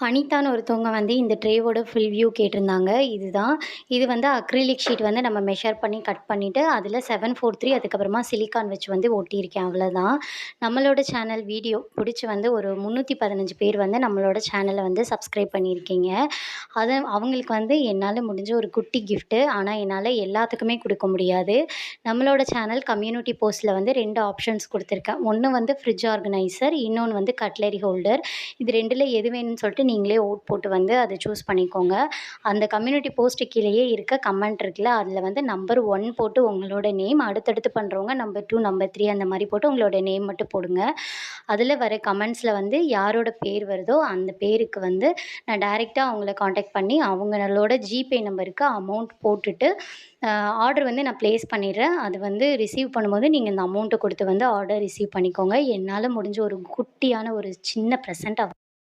அனிதான்னு ஒருத்தவங்க வந்து இந்த ட்ரேவோட ஃபுல் வியூ கேட்டிருந்தாங்க. இதுதான். இது வந்து அக்ரிலிக் ஷீட் வந்து நம்ம மெஷர் பண்ணி கட் பண்ணிட்டு, அதில 743 அதுக்கப்புறமா சிலிக்கான் வச்சு வந்து ஒட்டியிருக்கேன் அவ்வளோதான். நம்மளோட சேனல் வீடியோ புடிச்சு வந்து ஒரு 315 பேர் வந்து நம்மளோட சேனல வந்து சப்ஸ்கிரைப் பண்ணியிருக்கீங்க. அவங்களுக்கு வந்து என்னால முடிஞ்ச ஒரு குட்டி கிஃப்ட்டு. ஆனா, என்னால எல்லாத்துக்குமே குடுக்க முடியாது. நம்மளோட சேனல் கம்யூனிட்டி போஸ்ட்ல வந்து 2 ஆப்ஷன்ஸ் குடுத்துருக்கேன். ஒண்ணு வந்து ஃப்ரிட்ஜ் ஆர்கனைசர், இன்னொன்னு வந்து கட்லரி ஹோல்டர். இது 2ல எது வேணும்னு சொல்லிட்டு நீங்களே ஓட் போட்டு வந்து அத சூஸ் பண்ணிக்கோங்க. அந்த கம்யூனிட்டி போஸ்ட் கீழயே இருக்க கமெண்ட் இருக்குல்ல, அதில வந்து நம்பர் 1 போட்டு உங்களோட நேம், அடுத்தடுத்து பண்றவங்க நம்பர் 2, நம்பர் 3 அந்த மாரி போட்டு உங்களோட நேம் மட்டும் போடுங்க. அதில வர கமெண்ட்ஸ்ல வந்து யாரோட பேர் வருதோ, அந்த பேருக்கு வந்து நான் டைரக்ட்டா அவங்கள கான்டாக்ட் பண்ணி, அவங்களோட ஜிபே நம்பருக்கு அமௌண்ட் போட்டுட்டு, அ ஆர்டர் வந்து நான் ப்ளேஸ் பண்ணிடுறேன். அது வந்து ரிசீவ் பண்ணும்போது நீங்க இந்த அமௌண்ட்ட குடுத்து வந்து ஆர்டர் ரிசீவ் பண்ணிக்கோங்க. என்னால முடிஞ்ச ஒரு குட்டியான ஒரு சின்ன ப்ரெசென்ட்